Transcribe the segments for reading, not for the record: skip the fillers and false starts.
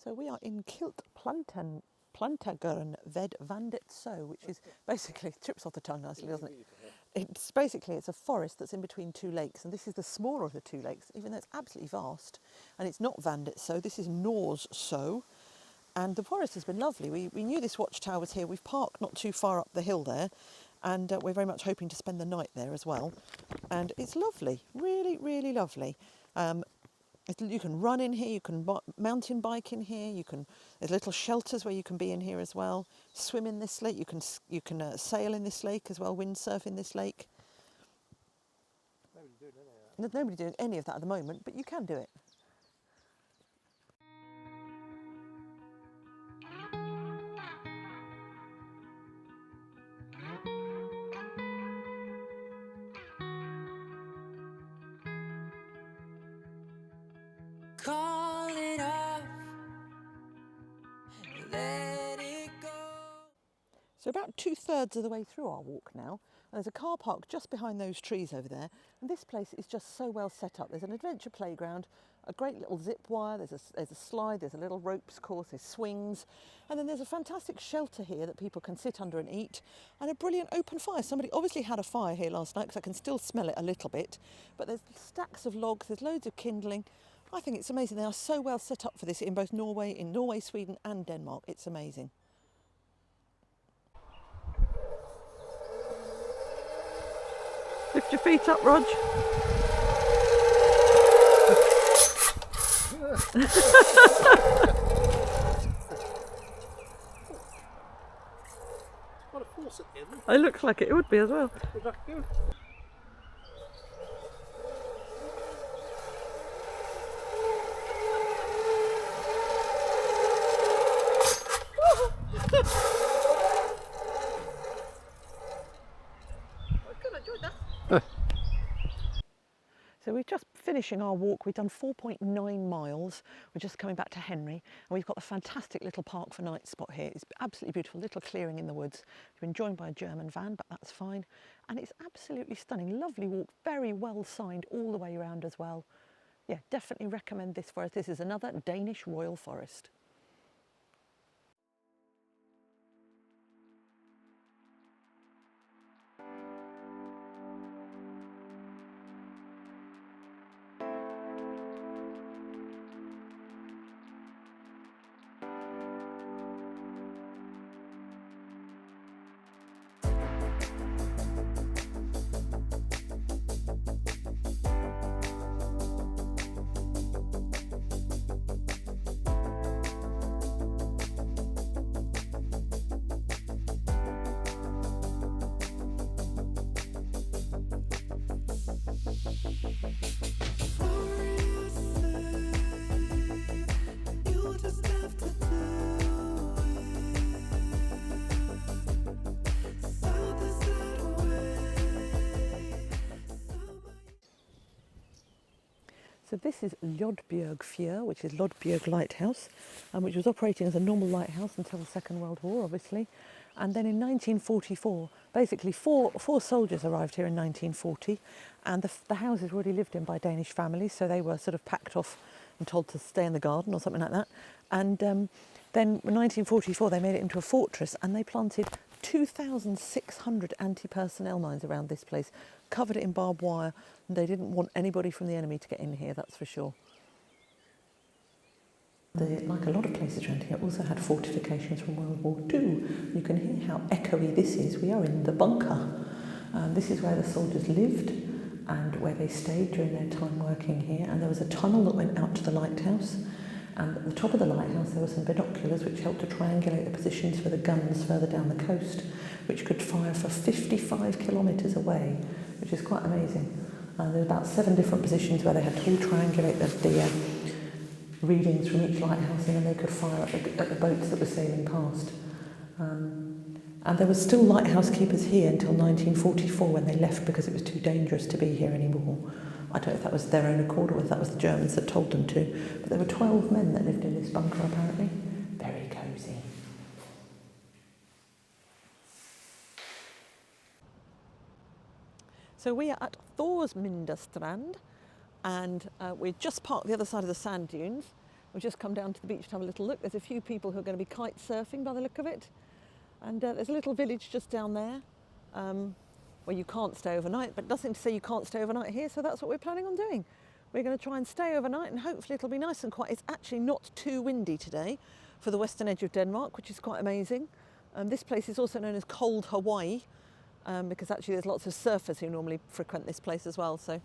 So we are in Plantagern ved Vandet So, which is basically, trips off the tongue nicely, doesn't it? It's a forest that's in between two lakes, and this is the smaller of the two lakes, even though it's absolutely vast. And it's not Vandet So, this is Nors So. And the forest has been lovely. We knew this watchtower was here. We've parked not too far up the hill there, and we're very much hoping to spend the night there as well. And it's lovely, really, really lovely. You can run in here, you can mountain bike in here, there's little shelters where you can be in here as well, swim in this lake, you can sail in this lake as well, windsurf in this lake. There's nobody doing any of that at the moment, but you can do it. Call it off, let it go. So about 2/3 of the way through our walk now, and there's a car park just behind those trees over there, and this place is just so well set up. There's an adventure playground, a great little zip wire, there's a slide, there's a little ropes course, there's swings, and then there's a fantastic shelter here that people can sit under and eat, and a brilliant open fire. Somebody obviously had a fire here last night because I can still smell it a little bit, but there's stacks of logs, there's loads of kindling. I think it's amazing. They are so well set up for this in both Norway, Sweden and Denmark. It's amazing. Lift your feet up, Rog. What a force at the end. It looks like it would be as well. Would that go? So we're just finishing our walk. We've done 4.9 miles. We're just coming back to Henry, and we've got a fantastic little park for night spot here. It's absolutely beautiful, little clearing in the woods. We've been joined by a German van, but that's fine. And it's absolutely stunning, lovely walk, very well signed all the way around as well. Yeah, definitely recommend this forest. This is another Danish royal forest. So this is Lodbjerg Fyr, which is Lodbjerg Lighthouse, which was operating as a normal lighthouse until the Second World War, obviously. And then in 1944, basically four soldiers arrived here in 1940, and the houses were already lived in by Danish families, so they were sort of packed off and told to stay in the garden or something like that. And then in 1944, they made it into a fortress, and they planted 2,600 anti-personnel mines around this place, covered it in barbed wire, and they didn't want anybody from the enemy to get in here, that's for sure. Like a lot of places around here, also had fortifications from World War II. You can hear how echoey this is. We are in the bunker. This is where the soldiers lived and where they stayed during their time working here. And there was a tunnel that went out to the lighthouse. And at the top of the lighthouse there were some binoculars which helped to triangulate the positions for the guns further down the coast, which could fire for 55 kilometres away, which is quite amazing. There were about 7 different positions where they had to all triangulate the readings from each lighthouse, and then they could fire at the boats that were sailing past. And there were still lighthouse keepers here until 1944 when they left because it was too dangerous to be here anymore. I don't know if that was their own accord or if that was the Germans that told them to, but there were 12 men that lived in this bunker apparently. Very cosy. So we are at Thorsminderstrand, and we're just parked the other side of the sand dunes, We've just come down to the beach to have a little look. There's a few people who are going to be kite surfing by the look of it. And there's a little village just down there where you can't stay overnight, but nothing to say you can't stay overnight here, so that's what we're planning on doing. We're going to try and stay overnight and hopefully it'll be nice and quiet. It's actually not too windy today for the western edge of Denmark, which is quite amazing. This place is also known as Cold Hawaii because actually there's lots of surfers who normally frequent this place as well. So.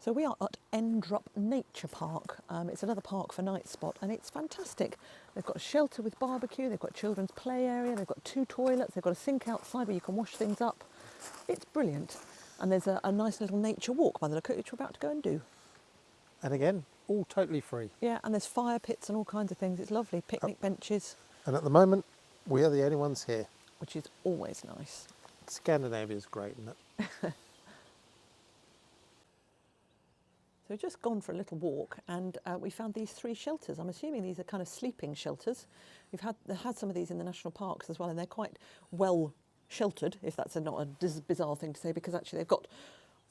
So we are at Endrup Nature Park. It's another park for night spot and it's fantastic. They've got a shelter with barbecue, they've got children's play area, they've got 2 toilets, they've got a sink outside where you can wash things up. It's brilliant. And there's a nice little nature walk by the look of it, which we're about to go and do. And again, all totally free. Yeah, and there's fire pits and all kinds of things. It's lovely, picnic benches. And at the moment, we are the only ones here. Which is always nice. Scandinavians great, isn't it? So we've just gone for a little walk and we found these 3 shelters. I'm assuming these are kind of sleeping shelters. We've had some of these in the national parks as well, and they're quite well sheltered, if that's not a bizarre thing to say, because actually they've got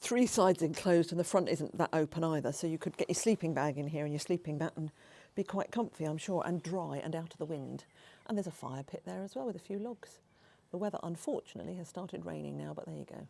3 sides enclosed and the front isn't that open either. So you could get your sleeping bag in here and your sleeping mat and be quite comfy, I'm sure, and dry and out of the wind. And there's a fire pit there as well with a few logs. The weather, unfortunately, has started raining now, but there you go.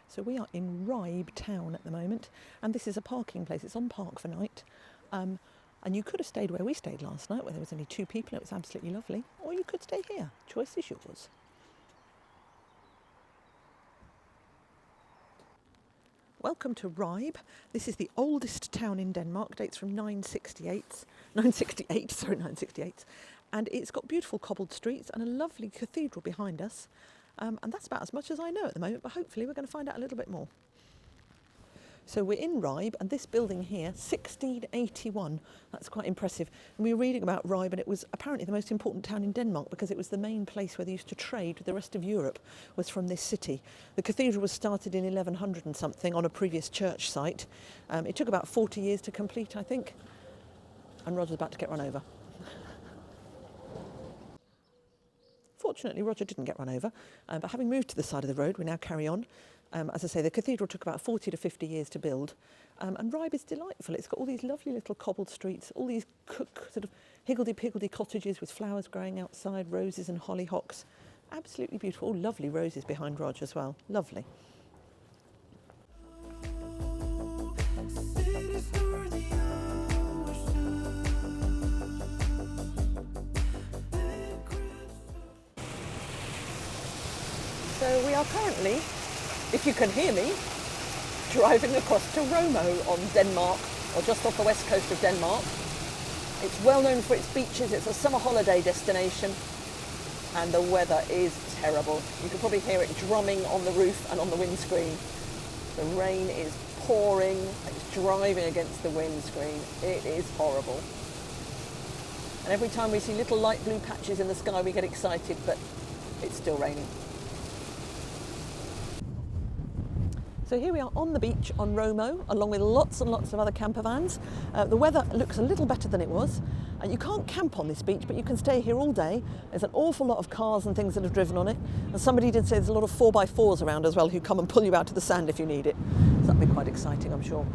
So we are in Ribe town at the moment, and this is a parking place. It's on Park for Night, and you could have stayed where we stayed last night, where there was only 2 people. It was absolutely lovely, or you could stay here. Choice is yours. Welcome to Ribe. This is the oldest town in Denmark. Dates from 968, and it's got beautiful cobbled streets and a lovely cathedral behind us. And that's about as much as I know at the moment, but hopefully we're going to find out a little bit more. So we're in Ribe, and this building here, 1681, that's quite impressive. And we were reading about Ribe, and it was apparently the most important town in Denmark because it was the main place where they used to trade with the rest of Europe, was from this city. The cathedral was started in 1100 and something on a previous church site. It took about 40 years to complete, I think, and Roger's about to get run over. Fortunately, Roger didn't get run over, but having moved to the side of the road, we now carry on. As I say, the cathedral took about 40 to 50 years to build, and Ribe is delightful. It's got all these lovely little cobbled streets, all these sort of higgledy-piggledy cottages with flowers growing outside, roses and hollyhocks. Absolutely beautiful. Oh, lovely roses behind Roger as well. Lovely. So we are currently, if you can hear me, driving across to Romo on Denmark, or just off the west coast of Denmark. It's well known for its beaches. It's a summer holiday destination, and the weather is terrible. You can probably hear it drumming on the roof and on the windscreen. The rain is pouring, it's driving against the windscreen. It is horrible. And every time we see little light blue patches in the sky, we get excited, but it's still raining. So here we are on the beach on Romo, along with lots and lots of other camper vans. The weather looks a little better than it was. You can't camp on this beach, but you can stay here all day. There's an awful lot of cars and things that have driven on it. And somebody did say there's a lot of 4x4s around as well who come and pull you out to the sand if you need it. So that'll be quite exciting, I'm sure.